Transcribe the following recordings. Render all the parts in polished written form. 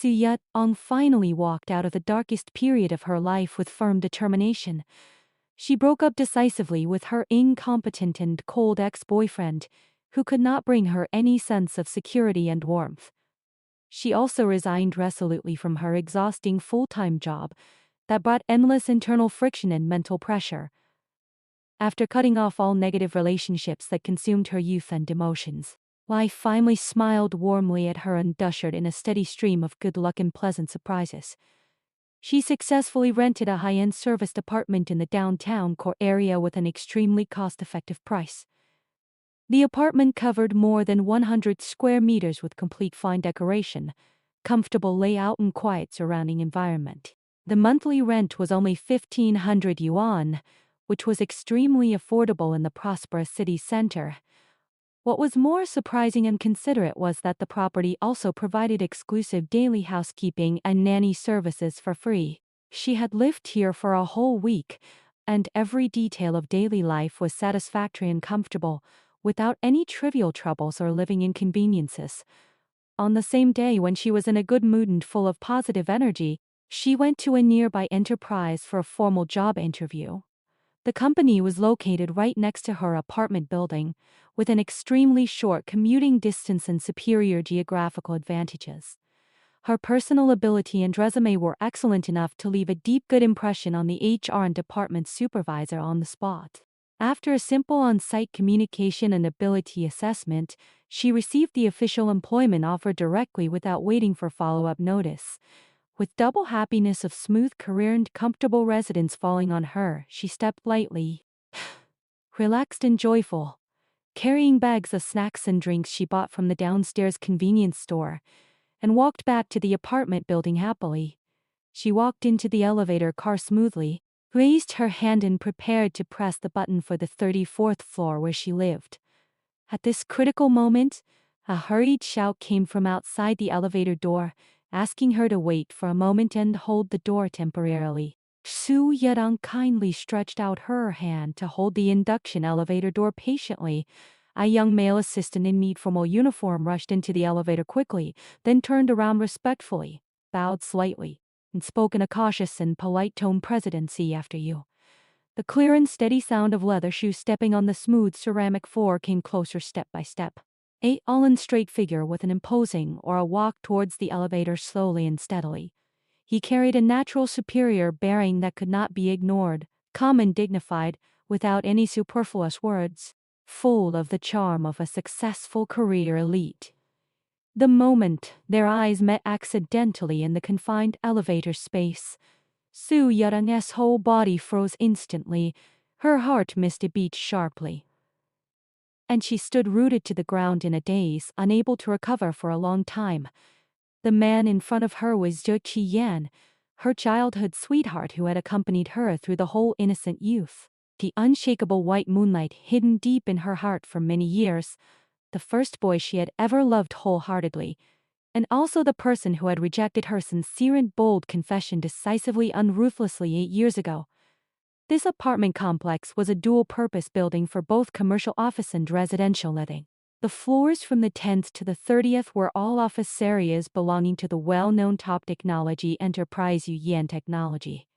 Su Yat-ong finally walked out of the darkest period of her life with firm determination. She broke up decisively with her incompetent and cold ex-boyfriend, who could not bring her any sense of security and warmth. She also resigned resolutely from her exhausting full-time job that brought endless internal friction and mental pressure. After cutting off all negative relationships that consumed her youth and emotions, life finally smiled warmly at her and ushered in a steady stream of good luck and pleasant surprises. She successfully rented a high-end serviced apartment in the downtown core area with an extremely cost-effective price. The apartment covered more than 100 square meters with complete fine decoration, comfortable layout and quiet surrounding environment. The monthly rent was only 1,500 yuan, which was extremely affordable in the prosperous city center. What was more surprising and considerate was that the property also provided exclusive daily housekeeping and nanny services for free. She had lived here for a whole week, and every detail of daily life was satisfactory and comfortable, without any trivial troubles or living inconveniences. On the same day, when she was in a good mood and full of positive energy, she went to a nearby enterprise for a formal job interview. The company was located right next to her apartment building, with an extremely short commuting distance and superior geographical advantages. Her personal ability and resume were excellent enough to leave a deep good impression on the HR and department supervisor on the spot. After a simple on-site communication and ability assessment, she received the official employment offer directly without waiting for follow-up notice. With double happiness of smooth career and comfortable residence falling on her, she stepped lightly, relaxed and joyful, carrying bags of snacks and drinks she bought from the downstairs convenience store, and walked back to the apartment building happily. She walked into the elevator car smoothly, raised her hand and prepared to press the button for the 34th floor where she lived. At this critical moment, a hurried shout came from outside the elevator door, asking her to wait for a moment and hold the door temporarily. Su Yat-ong kindly stretched out her hand to hold the induction elevator door patiently. A young male assistant in neat formal uniform rushed into the elevator quickly, then turned around respectfully, bowed slightly, and spoke in a cautious and polite tone. "Presidency after you." The clear and steady sound of leather shoes stepping on the smooth ceramic floor came closer step by step. A tall and straight figure with an imposing aura walked towards the elevator slowly and steadily. He carried a natural superior bearing that could not be ignored, calm and dignified, without any superfluous words, full of the charm of a successful career elite. The moment their eyes met accidentally in the confined elevator space, Su Yat-ong's whole body froze instantly, her heart missed a beat sharply, and she stood rooted to the ground in a daze, unable to recover for a long time. The man in front of her was Zhe Qiyan, her childhood sweetheart who had accompanied her through the whole innocent youth. The unshakable white moonlight hidden deep in her heart for many years, the first boy she had ever loved wholeheartedly, and also the person who had rejected her sincere and bold confession decisively and ruthlessly 8 years ago. This apartment complex was a dual-purpose building for both commercial office and residential living. The floors from the 10th to the 30th were all office areas belonging to the well-known top technology enterprise Yuyan Technology.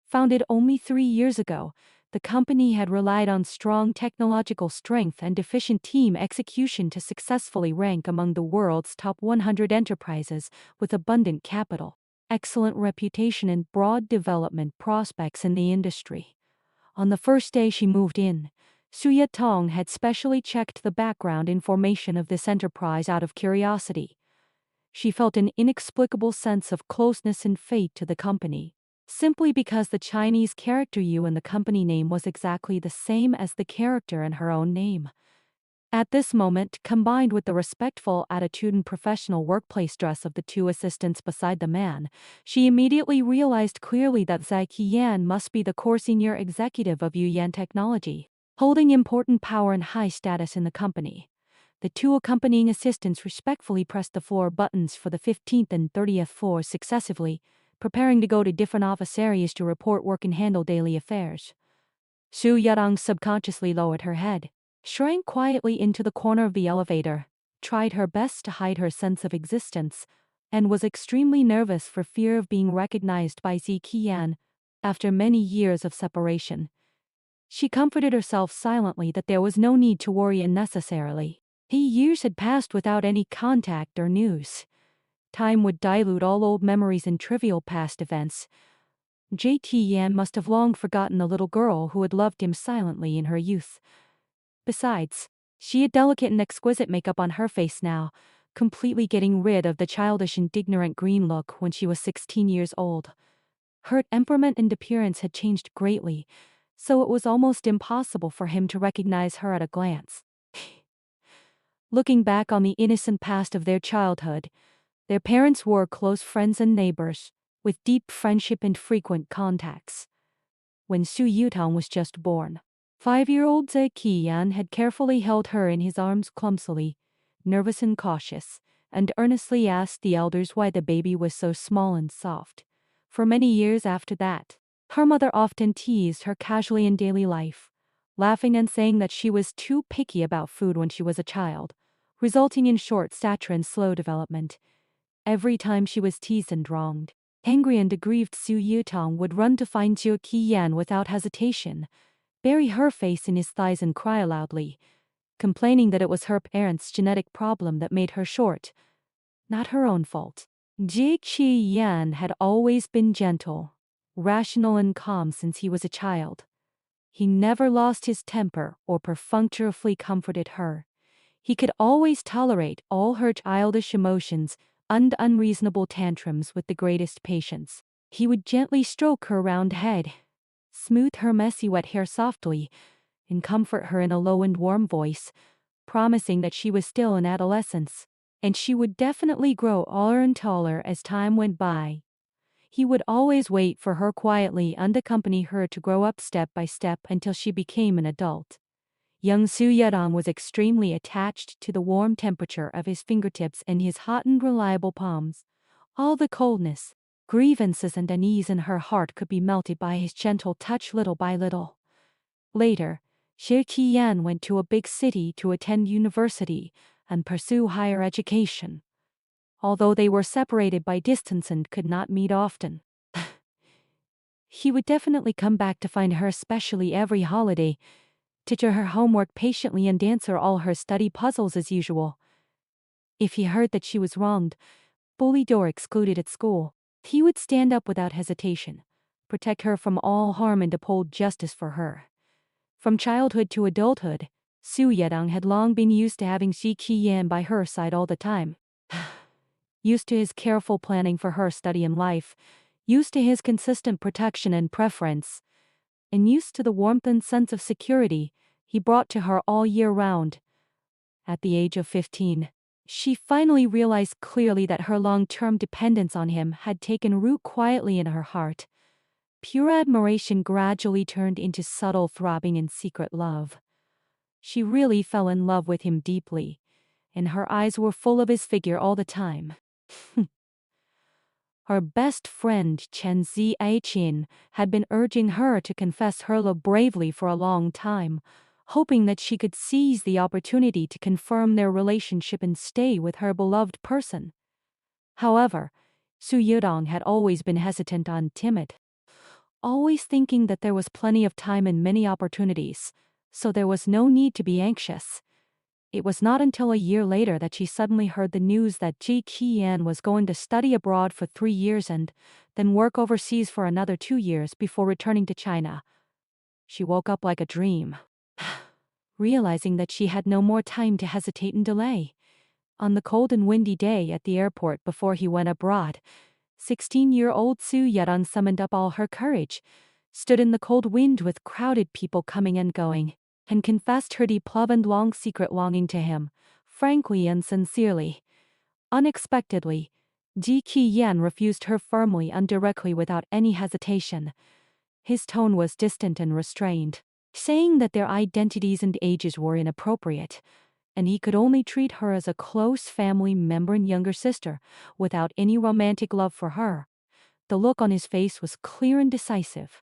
Founded only 3 years ago, the company had relied on strong technological strength and efficient team execution to successfully rank among the world's top 100 enterprises with abundant capital, excellent reputation and broad development prospects in the industry. On the first day she moved in, Su Yat-ong had specially checked the background information of this enterprise out of curiosity. She felt an inexplicable sense of closeness and fate to the company, simply because the Chinese character Yu in the company name was exactly the same as the character in her own name. At this moment, combined with the respectful attitude and professional workplace dress of the two assistants beside the man, she immediately realized clearly that Zhe Qiyan must be the core senior executive of Yuyan Technology, holding important power and high status in the company. The two accompanying assistants respectfully pressed the floor buttons for the 15th and 30th floors successively, preparing to go to different office areas to report work and handle daily affairs. Su Yat-ong subconsciously lowered her head, shrank quietly into the corner of the elevator, tried her best to hide her sense of existence, and was extremely nervous for fear of being recognized by Zi Qian after many years of separation. She comforted herself silently that there was no need to worry unnecessarily. Years had passed without any contact or news. Time would dilute all old memories and trivial past events. JT Yan must have long forgotten the little girl who had loved him silently in her youth. Besides, she had delicate and exquisite makeup on her face now, completely getting rid of the childish and ignorant green look when she was 16 years old. Her temperament and appearance had changed greatly, so it was almost impossible for him to recognize her at a glance. Looking back on the innocent past of their childhood, their parents were close friends and neighbors, with deep friendship and frequent contacts. When Su Yutang was just born, 5-year-old Ze Qian had carefully held her in his arms clumsily, nervous and cautious, and earnestly asked the elders why the baby was so small and soft. For many years after that, her mother often teased her casually in daily life, laughing and saying that she was too picky about food when she was a child, resulting in short stature and slow development. Every time she was teased and wronged, angry and aggrieved, Su Yutang would run to find Zhe Qian without hesitation, bury her face in his thighs and cry loudly, complaining that it was her parents' genetic problem that made her short, not her own fault. Zhe Qian had always been gentle, rational and calm since he was a child. He never lost his temper or perfunctorily comforted her. He could always tolerate all her childish emotions and unreasonable tantrums with the greatest patience. He would gently stroke her round head, smooth her messy wet hair softly, and comfort her in a low and warm voice, promising that she was still in adolescence, and she would definitely grow taller and taller as time went by. He would always wait for her quietly and accompany her to grow up step by step until she became an adult. Young Su Yutang was extremely attached to the warm temperature of his fingertips and his hot and reliable palms. All the coldness, grievances and unease in her heart could be melted by his gentle touch little by little. Later, Zhe Qian went to a big city to attend university and pursue higher education. Although they were separated by distance and could not meet often, he would definitely come back to find her, especially every holiday, teach her homework patiently and answer all her study puzzles as usual. If he heard that she was wronged, bullied or excluded at school, he would stand up without hesitation, protect her from all harm and uphold justice for her. From childhood to adulthood, Su Yutang had long been used to having Zhe Qian by her side all the time. Used to his careful planning for her study and life, used to his consistent protection and preference, and used to the warmth and sense of security he brought to her all year round. At the age of 15, she finally realized clearly that her long-term dependence on him had taken root quietly in her heart. Pure admiration gradually turned into subtle throbbing and secret love. She really fell in love with him deeply, and her eyes were full of his figure all the time. Her best friend Chen Ziqin had been urging her to confess her love bravely for a long time, hoping that she could seize the opportunity to confirm their relationship and stay with her beloved person. However, Su Yutang had always been hesitant and timid, always thinking that there was plenty of time and many opportunities, so there was no need to be anxious. It was not until a year later that she suddenly heard the news that Zhe Qian was going to study abroad for 3 years and then work overseas for another 2 years before returning to China. She woke up like a dream, realizing that she had no more time to hesitate and delay. On the cold and windy day at the airport before he went abroad, 16-year-old Su Yutang summoned up all her courage, stood in the cold wind with crowded people coming and going, and confessed her deep love and long secret longing to him, frankly and sincerely. Unexpectedly, Zhe Qian refused her firmly and directly without any hesitation. His tone was distant and restrained, saying that their identities and ages were inappropriate, and he could only treat her as a close family member and younger sister, without any romantic love for her. The look on his face was clear and decisive,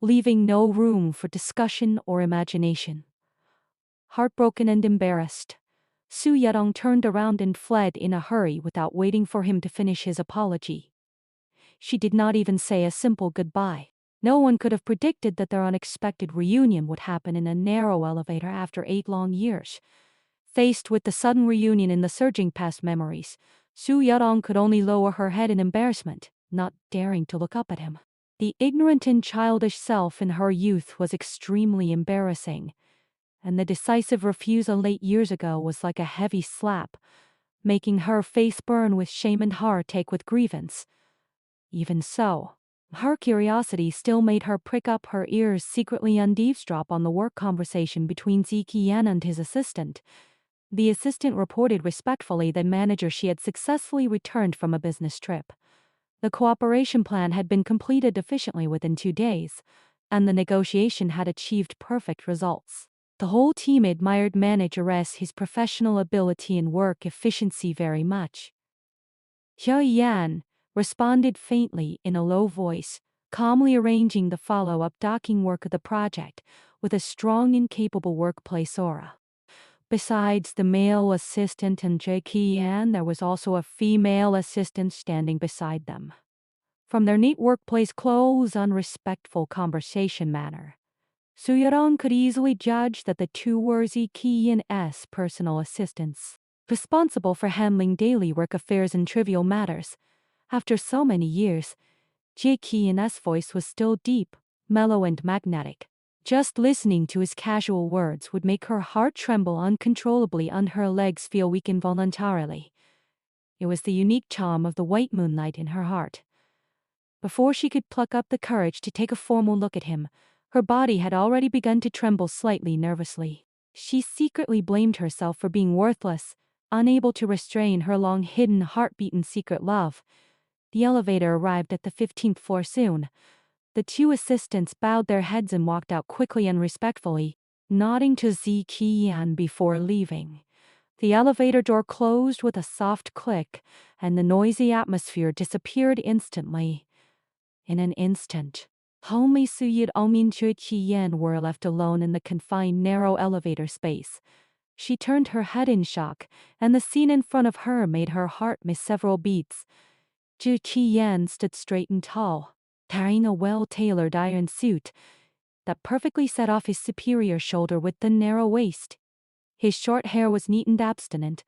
leaving no room for discussion or imagination. Heartbroken and embarrassed, Su Yudong turned around and fled in a hurry without waiting for him to finish his apology. She did not even say a simple goodbye. No one could have predicted that their unexpected reunion would happen in a narrow elevator after 8 long years. Faced with the sudden reunion in the surging past memories, Su Yudong could only lower her head in embarrassment, not daring to look up at him. The ignorant and childish self in her youth was extremely embarrassing, and the decisive refusal late years ago was like a heavy slap, making her face burn with shame and heart ache with grievance. Even so, her curiosity still made her prick up her ears secretly and eavesdrop on the work conversation between Ziqi Yan and his assistant. The assistant reported respectfully that manager she had successfully returned from a business trip. The cooperation plan had been completed efficiently within 2 days, and the negotiation had achieved perfect results. The whole team admired manager his professional ability and work efficiency very much. Xiao Yan responded faintly in a low voice, calmly arranging the follow-up docking work of the project with a strong and capable workplace aura. Besides the male assistant and Ziqi Yan, there was also a female assistant standing beside them. From their neat workplace clothes and respectful conversation manner, Su Yudong could easily judge that the two were Ziqi Yan's personal assistants, responsible for handling daily work affairs and trivial matters. After so many years, Ziqi Yan's voice was still deep, mellow and magnetic. Just listening to his casual words would make her heart tremble uncontrollably and her legs feel weak involuntarily. It was the unique charm of the white moonlight in her heart. Before she could pluck up the courage to take a formal look at him, her body had already begun to tremble slightly nervously. She secretly blamed herself for being worthless, unable to restrain her long-hidden heartbeat and secret love. The elevator arrived at the 15th floor soon. The two assistants bowed their heads and walked out quickly and respectfully, nodding to Ziqi Yan before leaving. The elevator door closed with a soft click, and the noisy atmosphere disappeared instantly. In an instant, only Su Yudong and Ziqi Yan were left alone in the confined narrow elevator space. She turned her head in shock, and the scene in front of her made her heart miss several beats. Ziqi Yan stood straight and tall, carrying a well-tailored iron suit that perfectly set off his superior shoulder with the narrow waist. His short hair was neat and abstinent,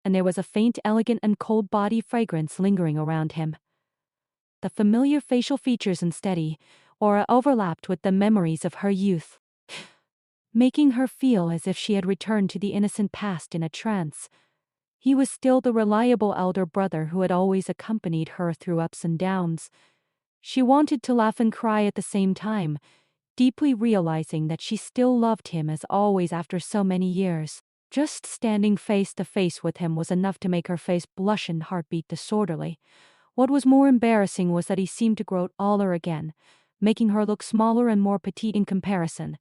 and there was a faint, elegant and cold body fragrance lingering around him. The familiar facial features and steady aura overlapped with the memories of her youth, making her feel as if she had returned to the innocent past in a trance. He was still the reliable elder brother who had always accompanied her through ups and downs. She wanted to laugh and cry at the same time, deeply realizing that she still loved him as always after so many years. Just standing face to face with him was enough to make her face blush and heartbeat disorderly. What was more embarrassing was that he seemed to grow taller again, making her look smaller and more petite in comparison.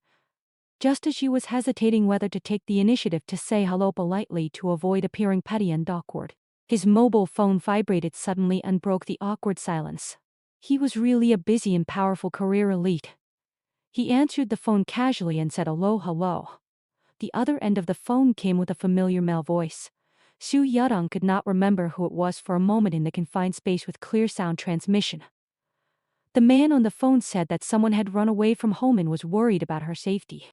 Just as she was hesitating whether to take the initiative to say hello politely to avoid appearing petty and awkward, his mobile phone vibrated suddenly and broke the awkward silence. He was really a busy and powerful career elite. He answered the phone casually and said hello. The other end of the phone came with a familiar male voice. Su Yudong could not remember who it was for a moment in the confined space with clear sound transmission. The man on the phone said that someone had run away from home and was worried about her safety.